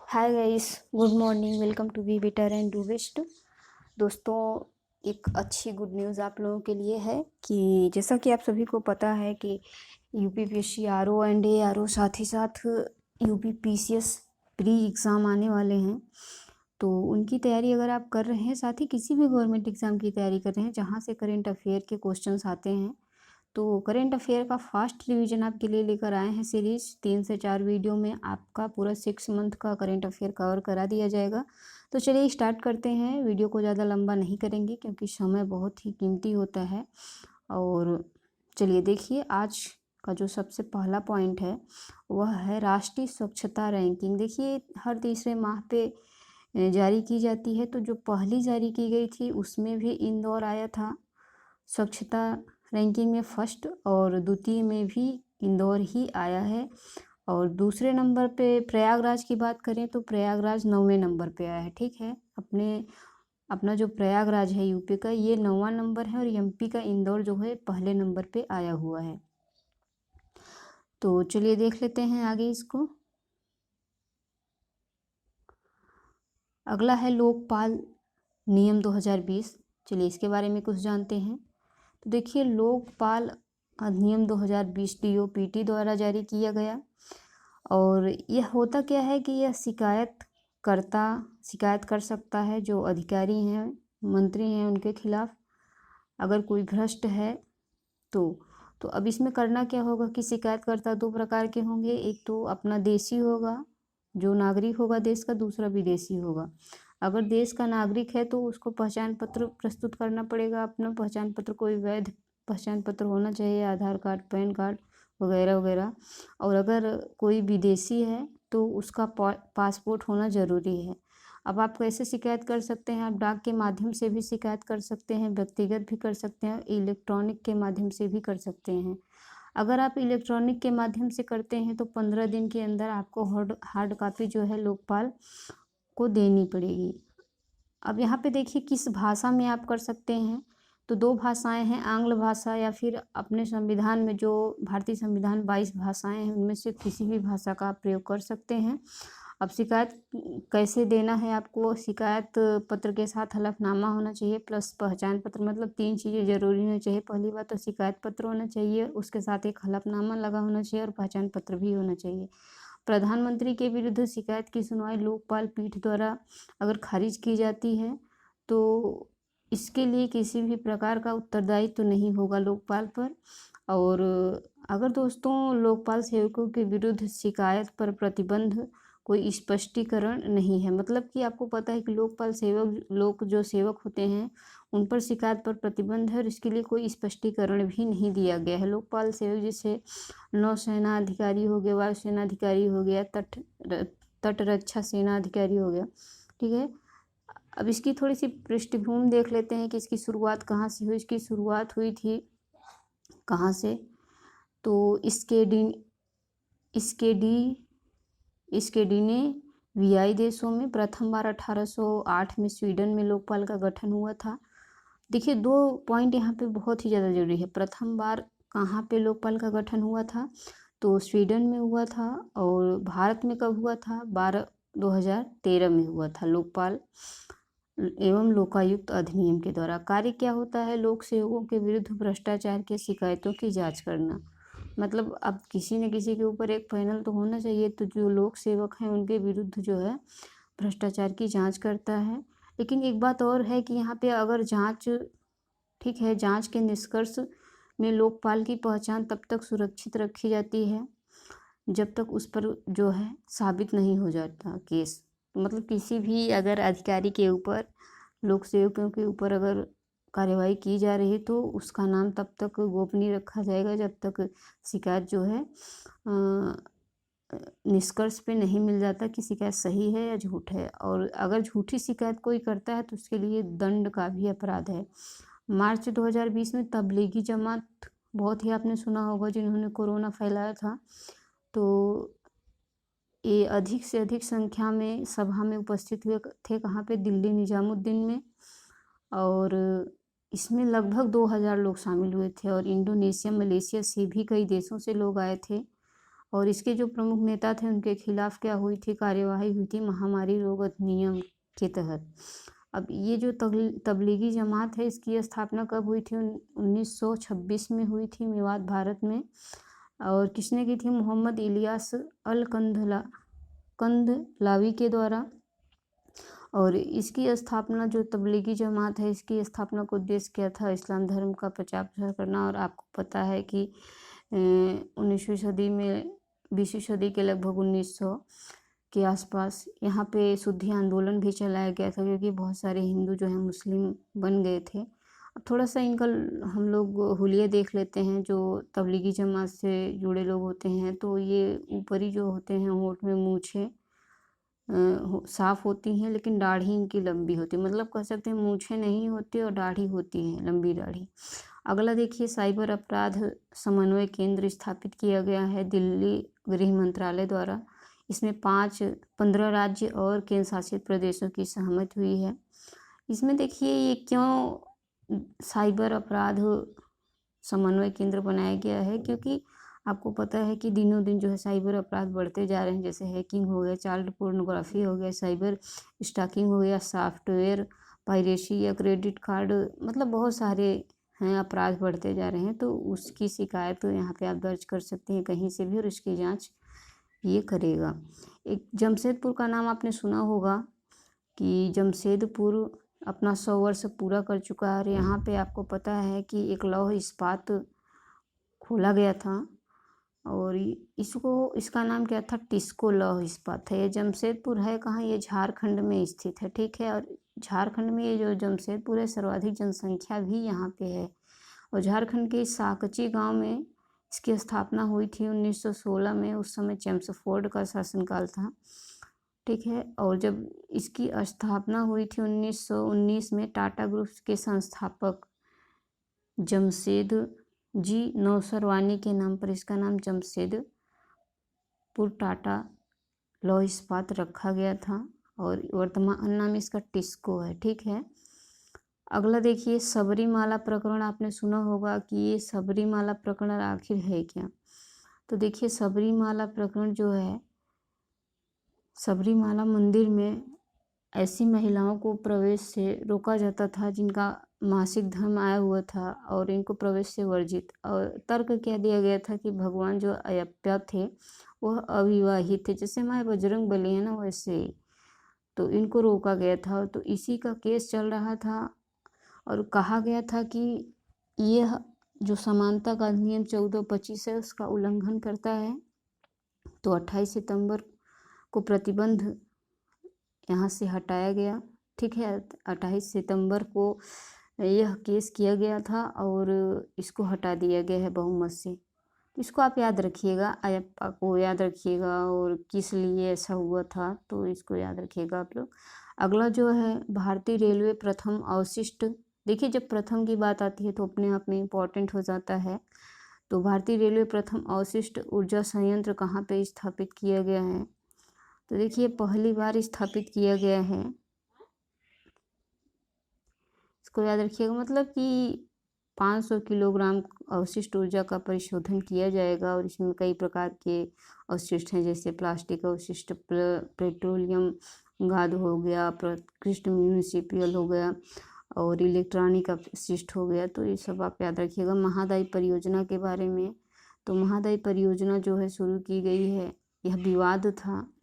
Hi guys, good morning. Welcome to be better and do best. दोस्तों, एक अच्छी good news आप लोगों के लिए है कि जैसा कि आप सभी को पता है कि यूपीपीएससी आरओ एंड एआरओ साथ ही साथ यूपीपीसीएस प्री एग्ज़ाम आने वाले हैं। तो उनकी तैयारी अगर आप कर रहे हैं, साथ ही किसी भी गवर्नमेंट एग्ज़ाम की तैयारी कर रहे हैं जहाँ से करेंट अफेयर के क्वेश्चंस आते हैं, तो करेंट अफेयर का फास्ट रिवीजन आपके लिए लेकर आए हैं सीरीज़। 3 से 4 वीडियो में आपका पूरा 6 मंथ का करेंट अफेयर कवर करा दिया जाएगा। तो चलिए स्टार्ट करते हैं। वीडियो को ज़्यादा लंबा नहीं करेंगे क्योंकि समय बहुत ही कीमती होता है। और चलिए देखिए, आज का जो सबसे पहला पॉइंट है वह है राष्ट्रीय स्वच्छता रैंकिंग। देखिए, हर तीसरे माह पे जारी की जाती है। तो जो पहली जारी की गई थी उसमें भी इंदौर आया था स्वच्छता रैंकिंग में फर्स्ट, और द्वितीय में भी इंदौर ही आया है। और दूसरे नंबर पे प्रयागराज की बात करें तो प्रयागराज 9वें नंबर पे आया है। ठीक है, अपना जो प्रयागराज है यूपी का, ये 9वां नंबर है, और एमपी का इंदौर जो है पहले नंबर पे आया हुआ है। तो चलिए देख लेते हैं आगे इसको। अगला है लोकपाल नियम 2020। चलिए इसके बारे में कुछ जानते हैं। तो देखिए, लोकपाल अधिनियम 2020 डीओपीटी द्वारा जारी किया गया। और यह होता क्या है कि यह शिकायत कर सकता है जो अधिकारी हैं, मंत्री हैं, उनके खिलाफ अगर कोई भ्रष्ट है तो अब इसमें करना क्या होगा कि शिकायतकर्ता दो प्रकार के होंगे। एक तो अपना देशी होगा, जो नागरिक होगा देश का, दूसरा विदेशी होगा। अगर देश का नागरिक है तो उसको पहचान पत्र प्रस्तुत करना पड़ेगा। अपना पहचान पत्र कोई वैध पहचान पत्र होना चाहिए, आधार कार्ड, पैन कार्ड वगैरह वगैरह। और अगर कोई विदेशी है तो उसका पासपोर्ट होना ज़रूरी है। अब आप कैसे शिकायत कर सकते हैं? आप डाक के माध्यम से भी शिकायत कर सकते हैं, व्यक्तिगत भी कर सकते हैं, इलेक्ट्रॉनिक के माध्यम से भी कर सकते हैं। अगर आप इलेक्ट्रॉनिक के माध्यम से करते हैं तो 15 दिन के अंदर आपको हार्ड कॉपी जो है लोकपाल को देनी पड़ेगी। अब यहाँ पे देखिए किस भाषा में आप कर सकते हैं। तो दो भाषाएं हैं, आंग्ल भाषा या फिर अपने संविधान में जो भारतीय संविधान 22 भाषाएं हैं उनमें से किसी भी भाषा का आप प्रयोग कर सकते हैं। अब शिकायत कैसे देना है आपको? शिकायत पत्र के साथ हलफनामा होना चाहिए प्लस पहचान पत्र। मतलब 3 चीज़ें जरूरी होनी चाहिए। पहली बात तो शिकायत पत्र होना चाहिए, उसके साथ एक हलफनामा लगा होना चाहिए और पहचान पत्र भी होना चाहिए। प्रधानमंत्री के विरुद्ध शिकायत की सुनवाई लोकपाल पीठ द्वारा अगर खारिज की जाती है तो इसके लिए किसी भी प्रकार का उत्तरदायित्व तो नहीं होगा लोकपाल पर। और अगर दोस्तों लोकपाल सेवकों के विरुद्ध शिकायत पर प्रतिबंध कोई स्पष्टीकरण नहीं है, मतलब कि आपको पता है कि लोकपाल सेवक जो सेवक होते हैं उन पर शिकायत पर प्रतिबंध है और इसके लिए कोई स्पष्टीकरण भी नहीं दिया गया है। लोकपाल सेवक जैसे नौसेना अधिकारी हो गया, वायुसेना अधिकारी हो गया, तट रक्षा सेना अधिकारी हो गया। ठीक है, अब इसकी थोड़ी सी पृष्ठभूमि देख लेते हैं कि इसकी शुरुआत कहाँ से हुई। इसकी शुरुआत हुई थी कहाँ से? तो इसके डी ने वीआई देशों में प्रथम बार 1808 में स्वीडन में लोकपाल का गठन हुआ था। देखिए, 2 पॉइंट यहाँ पे बहुत ही ज़्यादा जरूरी है। प्रथम बार कहाँ पे लोकपाल का गठन हुआ था? तो स्वीडन में हुआ था। और भारत में कब हुआ था? 2013 में हुआ था। लोकपाल एवं लोकायुक्त अधिनियम के द्वारा कार्य क्या होता है? लोक सेवकों के विरुद्ध भ्रष्टाचार की शिकायतों की जांच करना। मतलब अब किसी न किसी के ऊपर एक पैनल तो होना चाहिए, तो जो लोक सेवक हैं उनके विरुद्ध जो है भ्रष्टाचार की जांच करता है। लेकिन एक बात और है कि यहाँ पे अगर जांच, ठीक है, जांच के निष्कर्ष में लोकपाल की पहचान तब तक सुरक्षित रखी जाती है जब तक उस पर जो है साबित नहीं हो जाता केस। मतलब किसी भी अगर अधिकारी के ऊपर, लोक सेवकों के ऊपर अगर कार्यवाही की जा रही है तो उसका नाम तब तक गोपनीय रखा जाएगा जब तक शिकायत जो है निष्कर्ष पे नहीं मिल जाता कि शिकायत सही है या झूठ है। और अगर झूठी शिकायत कोई करता है तो उसके लिए दंड का भी अपराध है। मार्च 2020 में तबलीगी जमात, बहुत ही आपने सुना होगा, जिन्होंने कोरोना फैलाया था, तो ये अधिक से अधिक संख्या में सभा में उपस्थित हुए थे। कहाँ पे? दिल्ली निजामुद्दीन में। और इसमें लगभग 2000 लोग शामिल हुए थे और इंडोनेशिया, मलेशिया से भी कई देशों से लोग आए थे। और इसके जो प्रमुख नेता थे उनके खिलाफ क्या हुई थी, कार्यवाही हुई थी महामारी रोग अधिनियम के तहत। अब ये जो तबलीगी जमात है इसकी स्थापना कब हुई थी? 1926 में हुई थी मेवात भारत में। और किसने की थी? मोहम्मद इलियास अल कंदलावी के द्वारा। और इसकी स्थापना जो तबलीगी जमात है इसकी स्थापना का उद्देश्य क्या था? इस्लाम धर्म का प्रचार प्रसार करना। और आपको पता है कि 19वीं सदी में 20वीं सदी के लगभग 1900 के आसपास यहाँ पे शुद्धि आंदोलन भी चलाया गया था, क्योंकि बहुत सारे हिंदू जो हैं मुस्लिम बन गए थे। अब थोड़ा सा इनका हम लोग हुलिया देख लेते हैं। जो तबलीगी जमात से जुड़े लोग होते हैं तो ये ऊपरी जो होते हैं होंठ में मूछें साफ होती हैं, लेकिन दाढ़ी इनकी लंबी होती है। मतलब कह सकते हैं मूछें नहीं होती और दाढ़ी होती है, लंबी दाढ़ी। अगला देखिए, साइबर अपराध समन्वय केंद्र स्थापित किया गया है दिल्ली गृह मंत्रालय द्वारा। इसमें 15 राज्य और केंद्र शासित प्रदेशों की सहमति हुई है। इसमें देखिए ये क्यों साइबर अपराध समन्वय केंद्र बनाया गया है, क्योंकि आपको पता है कि दिनों दिन जो है साइबर अपराध बढ़ते जा रहे हैं। जैसे हैकिंग हो गया, चाइल्ड पोर्नोग्राफी हो गया, साइबर स्टॉकिंग हो गया, सॉफ्टवेयर पायरेसी या क्रेडिट कार्ड, मतलब बहुत सारे हैं अपराध बढ़ते जा रहे हैं। तो उसकी शिकायत यहाँ पे आप दर्ज कर सकते हैं कहीं से भी, और इसकी जांच ये करेगा। एक जमशेदपुर का नाम आपने सुना होगा कि जमशेदपुर अपना 100 वर्ष पूरा कर चुका है। और यहाँ पे आपको पता है कि एक लौह इस्पात खोला गया था, और इसका नाम क्या था? टिस्को लौह इस्पात है। ये जमशेदपुर है कहाँ? ये झारखंड में स्थित है, ठीक है। और झारखंड में ये जो जमशेदपुर है सर्वाधिक जनसंख्या भी यहाँ पे है। और झारखंड के साकची गांव में इसकी स्थापना हुई थी 1916 में। उस समय चेम्सफोर्ड का शासनकाल था, ठीक है। और जब इसकी स्थापना हुई थी 1919 में, टाटा ग्रुप के संस्थापक जमशेद जी नौसरवानी के नाम पर इसका नाम जमशेदपुर टाटा लौह इस्पात रखा गया था, और वर्तमान नाम इसका टिस्को है, ठीक है। अगला देखिए, सबरीमाला प्रकरण आपने सुना होगा कि ये सबरीमाला प्रकरण आखिर है क्या? तो देखिए, सबरीमाला प्रकरण जो है, सबरीमाला मंदिर में ऐसी महिलाओं को प्रवेश से रोका जाता था जिनका मासिक धर्म आया हुआ था, और इनको प्रवेश से वर्जित। और तर्क क्या दिया गया था कि भगवान जो अयप्या थे वह अविवाहित थे, जैसे हमारे बजरंग बली है ना वैसे। तो इनको रोका गया था, तो इसी का केस चल रहा था। और कहा गया था कि यह जो समानता का नियम 1425 है उसका उल्लंघन करता है। तो 28 सितंबर को प्रतिबंध यहाँ से हटाया गया, ठीक है। 28 सितंबर को यह केस किया गया था और इसको हटा दिया गया है बहुमत से। इसको आप याद रखिएगा, अयप्पा को याद रखिएगा, और किस लिए ऐसा हुआ था तो इसको याद रखिएगा आप लोग। अगला जो है, भारतीय रेलवे प्रथम अवशिष्ट। देखिए, जब प्रथम की बात आती है तो अपने आप में इम्पोर्टेंट हो जाता है। तो भारतीय रेलवे प्रथम अवशिष्ट ऊर्जा संयंत्र कहाँ पे स्थापित किया गया है? तो देखिए, पहली बार स्थापित किया गया है, इसको याद रखिएगा। मतलब कि 500 किलोग्राम अवशिष्ट ऊर्जा का परिशोधन किया जाएगा, और इसमें कई प्रकार के अवशिष्ट हैं, जैसे प्लास्टिक अवशिष्ट, पेट्रोलियम गाद हो गया, उत्कृष्ट म्यूनिसिपल हो गया, और इलेक्ट्रॉनिक अपशिष्ट हो गया। तो ये सब आप याद रखिएगा। महादायी परियोजना के बारे में, तो महादायी परियोजना जो है शुरू की गई है, यह विवाद था।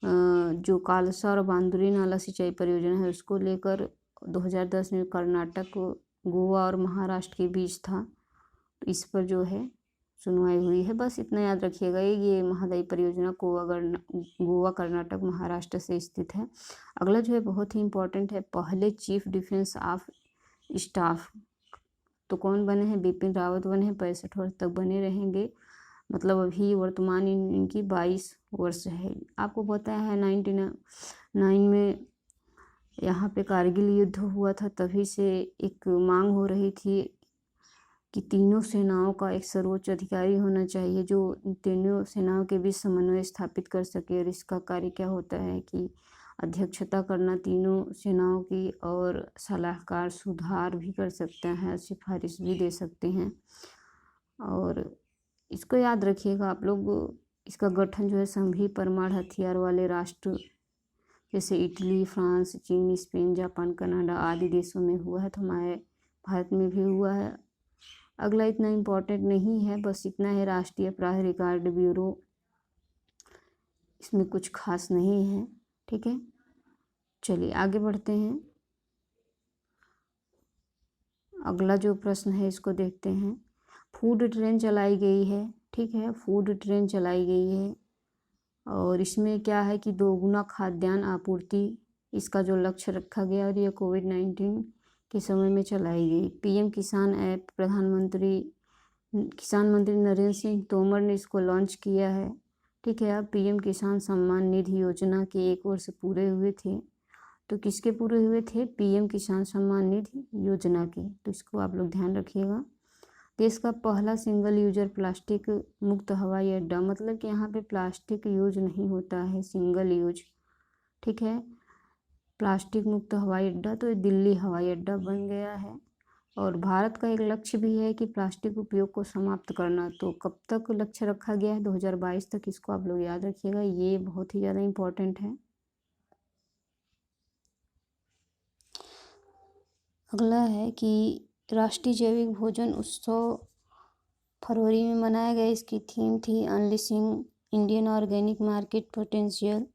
जो कालसा और बांदुरी नाला सिंचाई परियोजना है उसको लेकर 2010 में कर्नाटक, गोवा और महाराष्ट्र के बीच था। तो इस पर जो है सुनवाई हुई है। बस इतना याद रखिएगा, ये महादायी परियोजना गोवा, कर्नाटक, महाराष्ट्र से स्थित है। अगला जो है बहुत ही इम्पोर्टेंट है, पहले चीफ डिफेंस ऑफ स्टाफ तो कौन बने हैं? बिपिन रावत बने हैं। 65 वर्ष तक बने रहेंगे, मतलब अभी वर्तमान इनकी 22 वर्ष है। आपको पता है 1999 में यहाँ पे कारगिल युद्ध हुआ था, तभी से एक मांग हो रही थी कि तीनों सेनाओं का एक सर्वोच्च अधिकारी होना चाहिए जो तीनों सेनाओं के बीच समन्वय स्थापित कर सके। और इसका कार्य क्या होता है कि अध्यक्षता करना तीनों सेनाओं की, और सलाहकार सुधार भी कर सकते हैं, सिफारिश भी दे सकते हैं। और इसको याद रखिएगा आप लोग, इसका गठन जो है संघीय परमाणु हथियार वाले राष्ट्र जैसे इटली, फ्रांस, चीन, स्पेन, जापान, कनाडा आदि देशों में हुआ है। तो हमारे भारत में भी हुआ है। अगला इतना इम्पोर्टेंट नहीं है, बस इतना है, राष्ट्रीय अपराध रिकॉर्ड ब्यूरो, इसमें कुछ खास नहीं है। ठीक है, चलिए आगे बढ़ते हैं। अगला जो प्रश्न है इसको देखते हैं। फूड ट्रेन चलाई गई है। ठीक है, फूड ट्रेन चलाई गई है और इसमें क्या है कि दोगुना खाद्यान्न आपूर्ति, इसका जो लक्ष्य रखा गया और ये कोविड-19 के समय में चलाई गई। पीएम किसान ऐप, प्रधानमंत्री किसान मंत्री नरेंद्र सिंह तोमर ने इसको लॉन्च किया है। ठीक है, अब पीएम किसान सम्मान निधि योजना के 1 वर्ष पूरे हुए थे। तो किसके पूरे हुए थे? पीएम किसान सम्मान निधि योजना के। तो इसको आप लोग ध्यान रखिएगा। देश का पहला सिंगल यूजर प्लास्टिक मुक्त हवाई अड्डा, मतलब कि यहाँ पे प्लास्टिक यूज नहीं होता है, सिंगल यूज। ठीक है, प्लास्टिक मुक्त हवाई अड्डा, तो ये दिल्ली हवाई अड्डा बन गया है। और भारत का एक लक्ष्य भी है कि प्लास्टिक उपयोग को समाप्त करना। तो कब तक लक्ष्य रखा गया है? 2022 तक। इसको आप लोग याद रखिएगा, ये बहुत ही ज़्यादा इम्पोर्टेंट है। अगला है कि राष्ट्रीय जैविक भोजन उत्सव फरवरी में मनाया गया। इसकी थीम थी unleashing Indian organic market potential.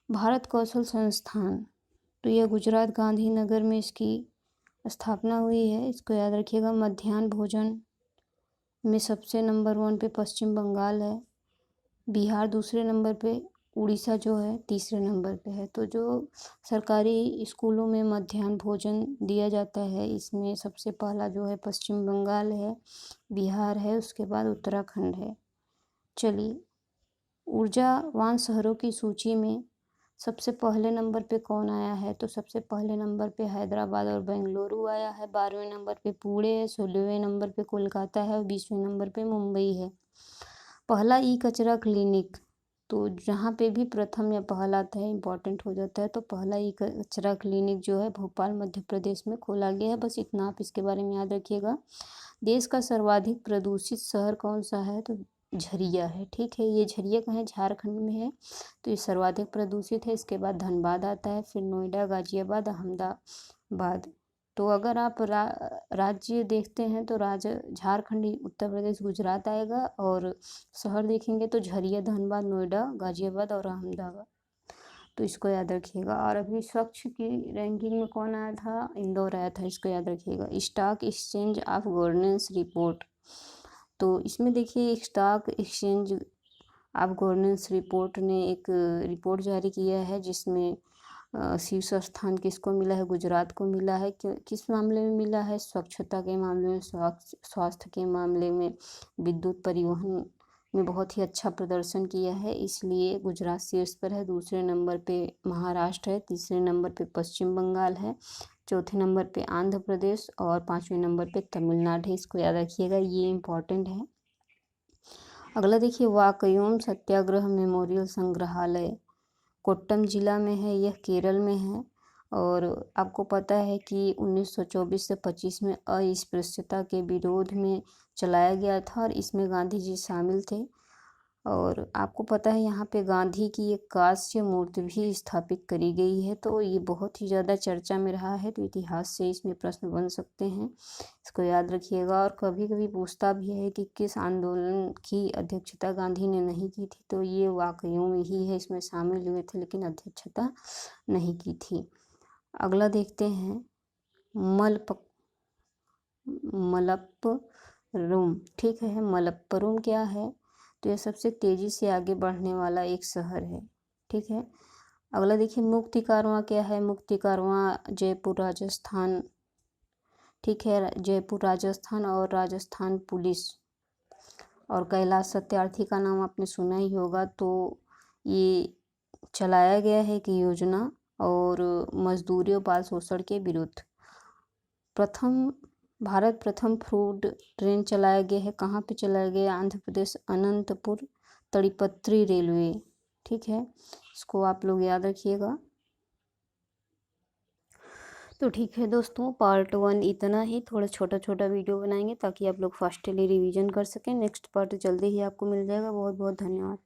Bharat Kaushal Sansthan, तो यह गुजरात गांधीनगर में इसकी स्थापना हुई है। इसको याद रखिएगा। मध्याह्न भोजन में सबसे नंबर 1 पे पश्चिम बंगाल है, बिहार दूसरे नंबर पे, उड़ीसा जो है तीसरे नंबर पे है। तो जो सरकारी स्कूलों में मध्याह्न भोजन दिया जाता है, इसमें सबसे पहला जो है पश्चिम बंगाल है, बिहार है, उसके बाद उत्तराखंड है। चलिए, ऊर्जावान शहरों की सूची में सबसे पहले नंबर पे कौन आया है? तो सबसे पहले नंबर पे हैदराबाद और बेंगलुरु आया है। 12वें नंबर पे पुणे है, 16वें नंबर पे कोलकाता है और 20वें नंबर पे मुंबई है। पहला ई कचरा क्लिनिक, तो जहाँ पे भी प्रथम या पहला आता है इम्पॉर्टेंट हो जाता है। तो पहला ई कचरा क्लिनिक जो है भोपाल मध्य प्रदेश में खोला गया है। बस इतना आप इसके बारे में याद रखिएगा। देश का सर्वाधिक प्रदूषित शहर कौन सा है? तो झरिया है। ठीक है, ये झरिया कहाँ है? झारखंड में है। तो ये सर्वाधिक प्रदूषित है। इसके बाद धनबाद आता है, फिर नोएडा, गाजियाबाद, अहमदाबाद। तो अगर आप राज्य देखते हैं तो झारखंड, उत्तर प्रदेश, गुजरात आएगा और शहर देखेंगे तो झरिया, धनबाद, नोएडा, गाजियाबाद और अहमदाबाद। तो इसको याद रखिएगा। और अभी स्वच्छ की रैंकिंग में कौन आया था? इंदौर आया था। इसको याद रखिएगा। Stock exchange of governance report, तो इसमें देखिए stock exchange of governance report ने एक रिपोर्ट जारी किया है जिसमें शीर्ष स्थान किसको मिला है? गुजरात को मिला है। किस मामले में मिला है? स्वच्छता के मामले में, स्वास्थ्य के मामले में, विद्युत परिवहन में बहुत ही अच्छा प्रदर्शन किया है, इसलिए गुजरात शीर्ष पर है। दूसरे नंबर पे महाराष्ट्र है, तीसरे नंबर पे पश्चिम बंगाल है, चौथे नंबर पे आंध्र प्रदेश और 5वें नंबर पे तमिलनाडु है। इसको याद रखिएगा, ये इम्पॉर्टेंट है। अगला देखिए, वाकयोम सत्याग्रह मेमोरियल संग्रहालय कोट्टम जिला में है, यह केरल में है। और आपको पता है कि 1924 से 25 में अस्पृश्यता के विरोध में चलाया गया था और इसमें गांधी जी शामिल थे। और आपको पता है यहाँ पे गांधी की एक कांस्य मूर्ति भी स्थापित करी गई है। तो ये बहुत ही ज़्यादा चर्चा में रहा है। तो इतिहास से इसमें प्रश्न बन सकते हैं, इसको याद रखिएगा। और कभी कभी पूछता भी है कि किस आंदोलन की अध्यक्षता गांधी ने नहीं की थी? तो ये वाकयों में ही है, इसमें शामिल हुए थे लेकिन अध्यक्षता नहीं की थी। अगला देखते हैं, मलप्पुरम। ठीक है, मलप्पुरम क्या है? तो यह सबसे तेज़ी से आगे बढ़ने वाला एक शहर है। ठीक है, अगला देखिए, मुक्ति कारवां क्या है? मुक्ति कारवां जयपुर राजस्थान। ठीक है, जयपुर राजस्थान और राजस्थान पुलिस और कैलाश सत्यार्थी का नाम आपने सुना ही होगा। तो ये चलाया गया है कि योजना और मजदूरी और बाल शोषण के विरुद्ध भारत प्रथम फूड ट्रेन चलाया गया है। कहाँ पे चलाया गया? आंध्र प्रदेश, अनंतपुर तड़ीपत्री रेलवे। ठीक है, इसको आप लोग याद रखिएगा। तो ठीक है दोस्तों, पार्ट 1 इतना ही। थोड़ा छोटा छोटा वीडियो बनाएंगे ताकि आप लोग फास्टली रिवीजन कर सकें। नेक्स्ट पार्ट जल्दी ही आपको मिल जाएगा। बहुत बहुत धन्यवाद।